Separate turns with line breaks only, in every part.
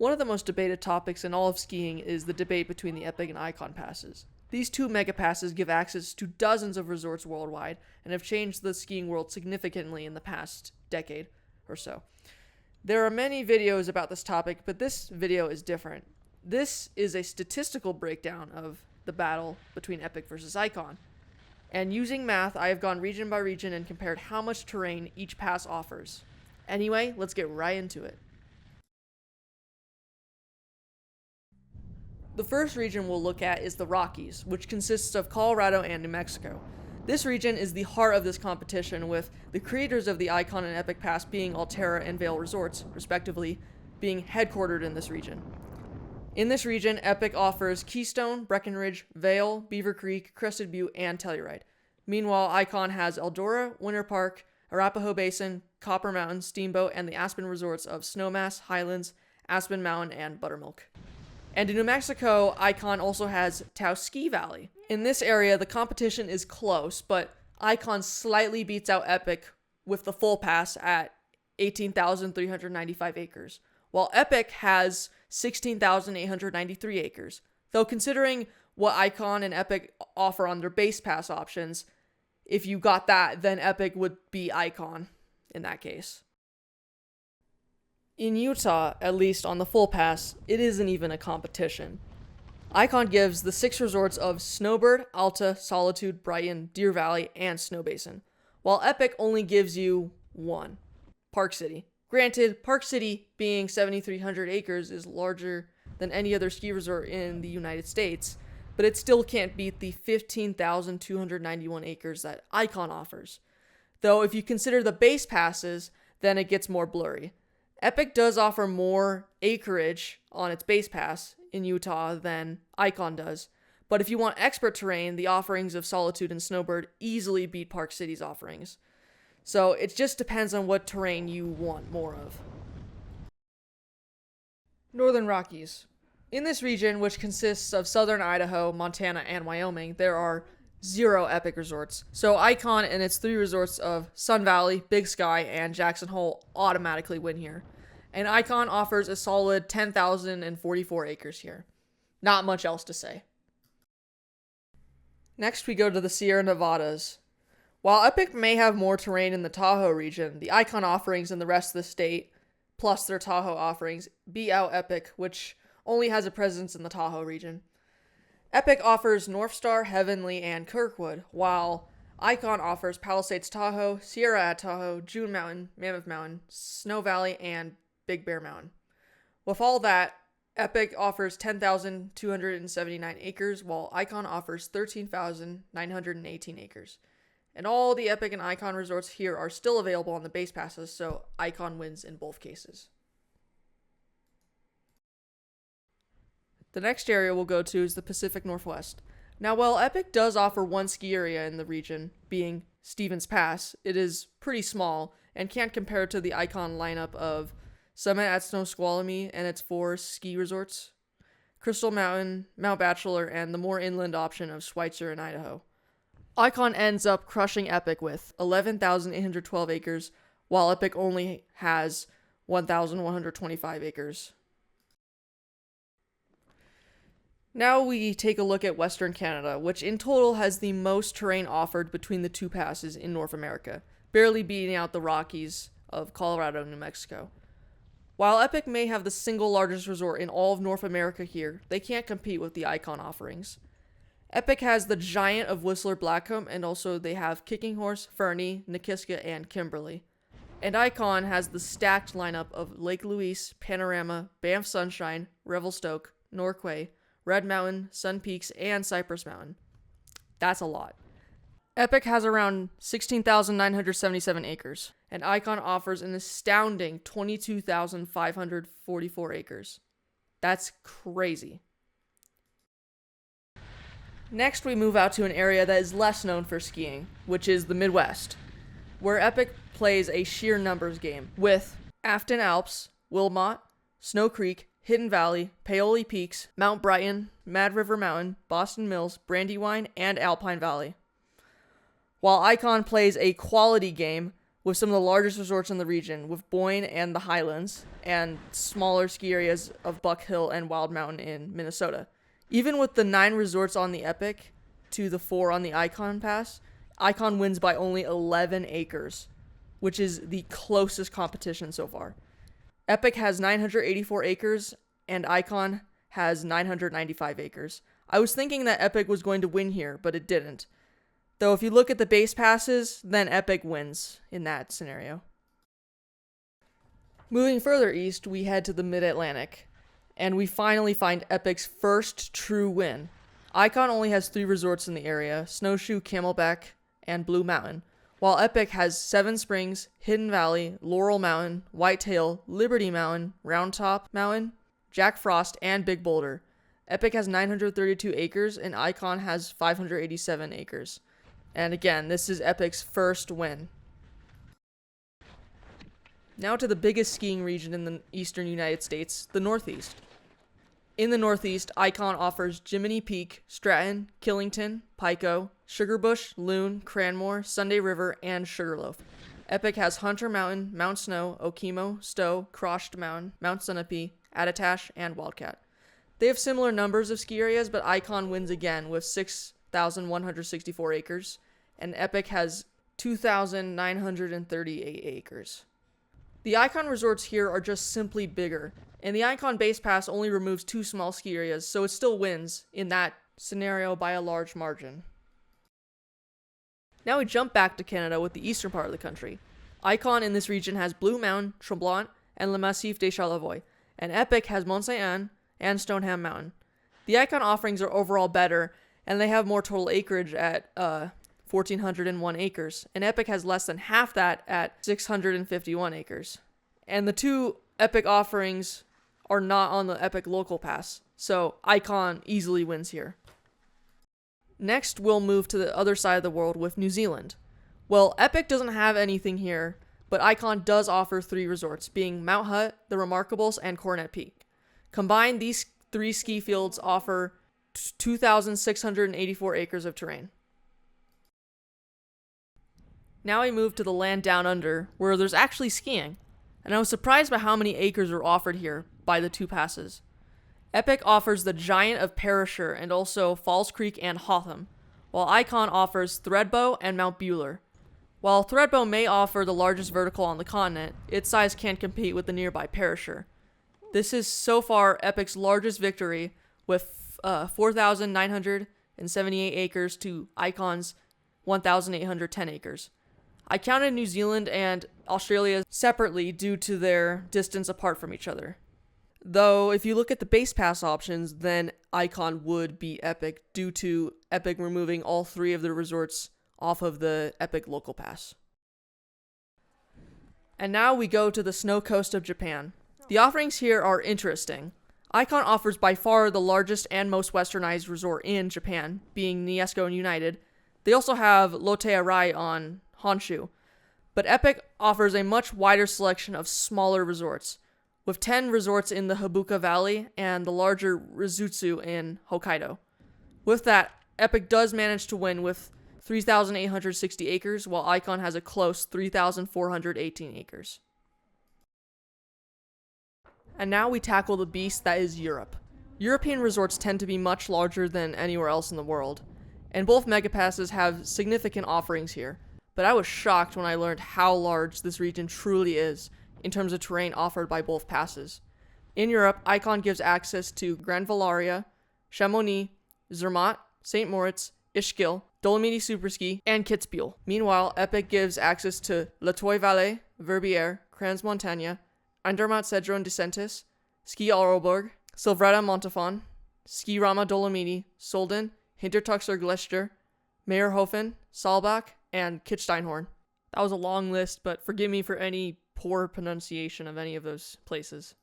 One of the most debated topics in all of skiing is the debate between the Epic and Ikon passes. These two mega passes give access to dozens of resorts worldwide and have changed the skiing world significantly in the past decade or so. There are many videos about this topic, but this video is different. This is a statistical breakdown of the battle between Epic versus Ikon. And using math, I have gone region by region and compared how much terrain each pass offers. Anyway, let's get right into it. The first region we'll look at is the Rockies, which consists of Colorado and New Mexico. This region is the heart of this competition, with the creators of the Ikon and Epic Pass being Alterra and Vail Resorts, respectively, being headquartered in this region. In this region, Epic offers Keystone, Breckenridge, Vail, Beaver Creek, Crested Butte, and Telluride. Meanwhile, Ikon has Eldora, Winter Park, Arapahoe Basin, Copper Mountain, Steamboat, and the Aspen resorts of Snowmass, Highlands, Aspen Mountain, and Buttermilk. And in New Mexico, Ikon also has Taos Ski Valley. In this area, the competition is close, but Ikon slightly beats out Epic with the full pass at 18,395 acres, while Epic has 16,893 acres. Though considering what Ikon and Epic offer on their base pass options, if you got that, then Epic would be Ikon in that case. In Utah, at least on the full pass, it isn't even a competition. Ikon gives the 6 resorts of Snowbird, Alta, Solitude, Brighton, Deer Valley, and Snow Basin, while Epic only gives you 1, Park City. Granted, Park City, being 7,300 acres, is larger than any other ski resort in the United States, but it still can't beat the 15,291 acres that Ikon offers. Though if you consider the base passes, then it gets more blurry. Epic does offer more acreage on its base pass in Utah than Ikon does, but if you want expert terrain, the offerings of Solitude and Snowbird easily beat Park City's offerings. So it just depends on what terrain you want more of. Northern Rockies. In this region, which consists of southern Idaho, Montana, and Wyoming, there are 0 Epic resorts. So Ikon and its 3 resorts of Sun Valley, Big Sky, and Jackson Hole automatically win here. And Ikon offers a solid 10,044 acres here. Not much else to say. Next we go to the Sierra Nevadas. While Epic may have more terrain in the Tahoe region, the Ikon offerings in the rest of the state, plus their Tahoe offerings, beat out Epic, which only has a presence in the Tahoe region. Epic offers North Star, Heavenly, and Kirkwood, while Ikon offers Palisades Tahoe, Sierra at Tahoe, June Mountain, Mammoth Mountain, Snow Valley, and Big Bear Mountain. With all that, Epic offers 10,279 acres, while Ikon offers 13,918 acres. And all the Epic and Ikon resorts here are still available on the base passes, so Ikon wins in both cases. The next area we'll go to is the Pacific Northwest. Now, while Epic does offer one ski area in the region, being Stevens Pass, it is pretty small and can't compare to the Ikon lineup of Summit at Snoqualmie and its 4 ski resorts, Crystal Mountain, Mount Bachelor, and the more inland option of Schweitzer in Idaho. Ikon ends up crushing Epic with 11,812 acres, while Epic only has 1,125 acres. Now we take a look at Western Canada, which in total has the most terrain offered between the 2 passes in North America, barely beating out the Rockies of Colorado and New Mexico. While Epic may have the single largest resort in all of North America here, they can't compete with the Ikon offerings. Epic has the Giant of Whistler Blackcomb, and also they have Kicking Horse, Fernie, Nikiska, and Kimberly. And Ikon has the stacked lineup of Lake Louise, Panorama, Banff Sunshine, Revelstoke, Norquay, Red Mountain, Sun Peaks, and Cypress Mountain. That's a lot. Epic has around 16,977 acres, and Ikon offers an astounding 22,544 acres. That's crazy. Next, we move out to an area that is less known for skiing, which is the Midwest, where Epic plays a sheer numbers game with Afton Alps, Wilmot, Snow Creek, Hidden Valley, Paoli Peaks, Mount Brighton, Mad River Mountain, Boston Mills, Brandywine, and Alpine Valley. While Ikon plays a quality game with some of the largest resorts in the region, with Boyne and the Highlands, and smaller ski areas of Buck Hill and Wild Mountain in Minnesota. Even with the 9 resorts on the Epic to the 4 on the Ikon Pass, Ikon wins by only 11 acres, which is the closest competition so far. Epic has 984 acres, and Ikon has 995 acres. I was thinking that Epic was going to win here, but it didn't. Though if you look at the base passes, then Epic wins in that scenario. Moving further east, we head to the Mid-Atlantic, and we finally find Epic's first true win. Ikon only has 3 resorts in the area: Snowshoe, Camelback, and Blue Mountain, while Epic has Seven Springs, Hidden Valley, Laurel Mountain, Whitetail, Liberty Mountain, Round Top Mountain, Jack Frost, and Big Boulder. Epic has 932 acres, and Ikon has 587 acres. And again, this is Epic's first win. Now to the biggest skiing region in the eastern United States, the Northeast. In the Northeast, Ikon offers Jiminy Peak, Stratton, Killington, Pico, Sugarbush, Loon, Cranmore, Sunday River, and Sugarloaf. Epic has Hunter Mountain, Mount Snow, Okemo, Stowe, Crotched Mountain, Mount Sunapee, Attitash, and Wildcat. They have similar numbers of ski areas, but Ikon wins again with 6,164 acres, and Epic has 2,938 acres. The Ikon resorts here are just simply bigger, and the Ikon base pass only removes 2 small ski areas, so it still wins in that scenario by a large margin. Now we jump back to Canada with the eastern part of the country. Ikon in this region has Blue Mountain, Tremblant, and Le Massif des Charlevoix, and Epic has Mont Saint Anne and Stoneham Mountain. The Ikon offerings are overall better, and they have more total acreage at 1,401 acres, and Epic has less than half that at 651 acres. And the 2 Epic offerings are not on the Epic local pass, so Ikon easily wins here. Next, we'll move to the other side of the world with New Zealand. Well, Epic doesn't have anything here, but Ikon does offer 3 resorts, being Mount Hutt, the Remarkables, and Cornet Peak. Combined, these 3 ski fields offer 2,684 acres of terrain. Now we move to the land down under, where there's actually skiing, and I was surprised by how many acres were offered here by the 2 passes. Epic offers the Giant of Perisher and also Falls Creek and Hotham, while Ikon offers Thredbo and Mount Buller. While Thredbo may offer the largest vertical on the continent, its size can't compete with the nearby Perisher. This is so far Epic's largest victory, with 4,978 acres to Ikon's 1,810 acres. I counted New Zealand and Australia separately due to their distance apart from each other. Though, if you look at the base pass options, then Ikon would beat Epic due to Epic removing all 3 of the resorts off of the Epic local pass. And now we go to the snow coast of Japan. The offerings here are interesting. Ikon offers by far the largest and most westernized resort in Japan, being Niesco and United. They also have Lotte Arai on Honshu. But Epic offers a much wider selection of smaller resorts, with 10 resorts in the Habuka Valley and the larger Rizutsu in Hokkaido. With that, Epic does manage to win with 3,860 acres, while Ikon has a close 3,418 acres. And now we tackle the beast that is Europe. European resorts tend to be much larger than anywhere else in the world, and both megapasses have significant offerings here, but I was shocked when I learned how large this region truly is in terms of terrain offered by both passes. In Europe, Ikon gives access to Gran Valaria, Chamonix, Zermatt, St. Moritz, Ischgl, Dolomiti Superski, and Kitzbühel. Meanwhile, Epic gives access to La Toile Valley, Verbier, Crans Montagna, Andermatt Cedron Descentis, Ski Arlberg, Silvretta Montafon, Ski Rama Dolomiti, Solden, Hintertuxer Gletscher, Meyerhofen, Saalbach, and Kitzsteinhorn. That was a long list, but forgive me for any poor pronunciation of any of those places.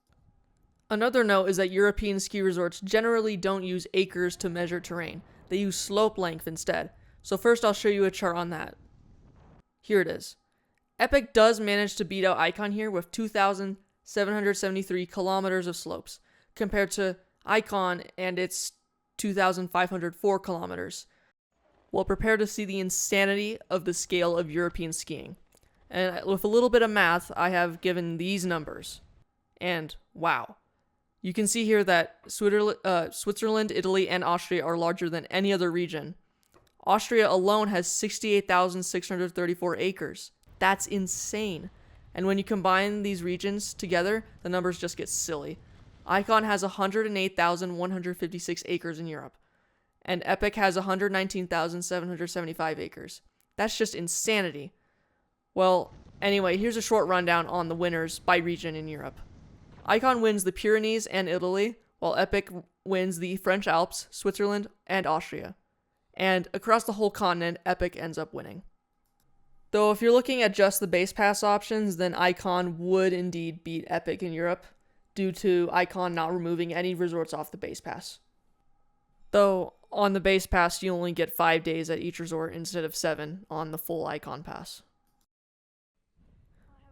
Another note is that European ski resorts generally don't use acres to measure terrain. They use slope length instead. So first I'll show you a chart on that. Here it is. Epic does manage to beat out Ikon here with 2,773 kilometers of slopes, compared to Ikon and its 2,504 kilometers. Well, prepare to see the insanity of the scale of European skiing. And with a little bit of math, I have given these numbers. And wow. You can see here that Switzerland, Italy, and Austria are larger than any other region. Austria alone has 68,634 acres. That's insane. And when you combine these regions together, the numbers just get silly. Ikon has 108,156 acres in Europe, and Epic has 119,775 acres. That's just insanity. Well, anyway, here's a short rundown on the winners by region in Europe. Ikon wins the Pyrenees and Italy, while Epic wins the French Alps, Switzerland, and Austria. And across the whole continent, Epic ends up winning. Though if you're looking at just the base pass options, then Ikon would indeed beat Epic in Europe, due to Ikon not removing any resorts off the base pass. Though on the base pass, you only get 5 days at each resort instead of 7 on the full Ikon pass.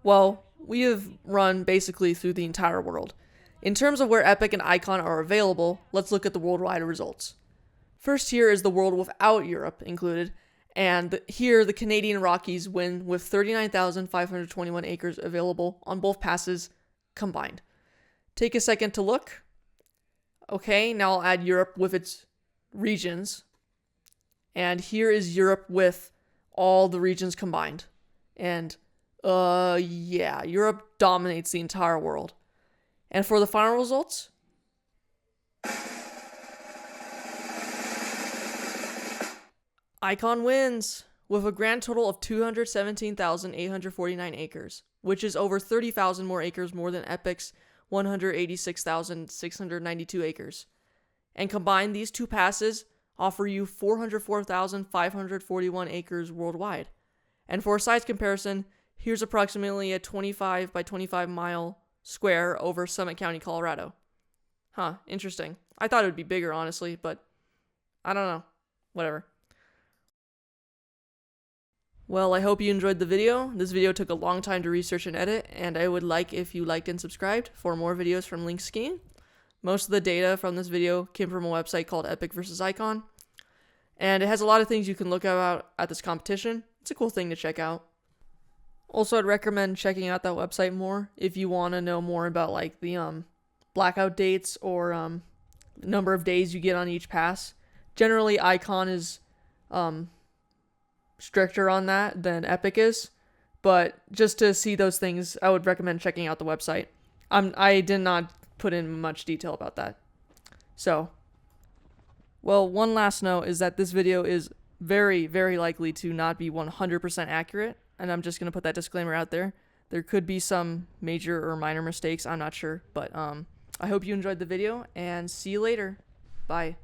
Well, we have run basically through the entire world. In terms of where Epic and Ikon are available, let's look at the worldwide results. First here is the world without Europe included, and here the Canadian Rockies win with 39,521 acres available on both passes combined. Take a second to look. Okay, now I'll add Europe with its regions. And here is Europe with all the regions combined. And, yeah, Europe dominates the entire world. And for the final results, Ikon wins with a grand total of 217,849 acres, which is over 30,000 more acres more than Epic's 186,692 acres. And combined, these two passes offer you 404,541 acres worldwide. And for a size comparison, here's approximately a 25 by 25 mile square over Summit County, Colorado. Huh, interesting. I thought it would be bigger, honestly, but I don't know. Whatever. Well, I hope you enjoyed the video. This video took a long time to research and edit, and I would like if you liked and subscribed for more videos from Link Skiing. Most of the data from this video came from a website called Epic vs. Ikon, and it has a lot of things you can look about at this competition. It's a cool thing to check out. Also, I'd recommend checking out that website more if you want to know more about like the blackout dates or number of days you get on each pass. Generally, Ikon is stricter on that than Epic is, but just to see those things, I would recommend checking out the website. I did not put in much detail about that. So, well, one last note is that this video is very, very likely to not be 100% accurate, and I'm just going to put that disclaimer out there. There could be some major or minor mistakes, I'm not sure, but I hope you enjoyed the video, and see you later. Bye.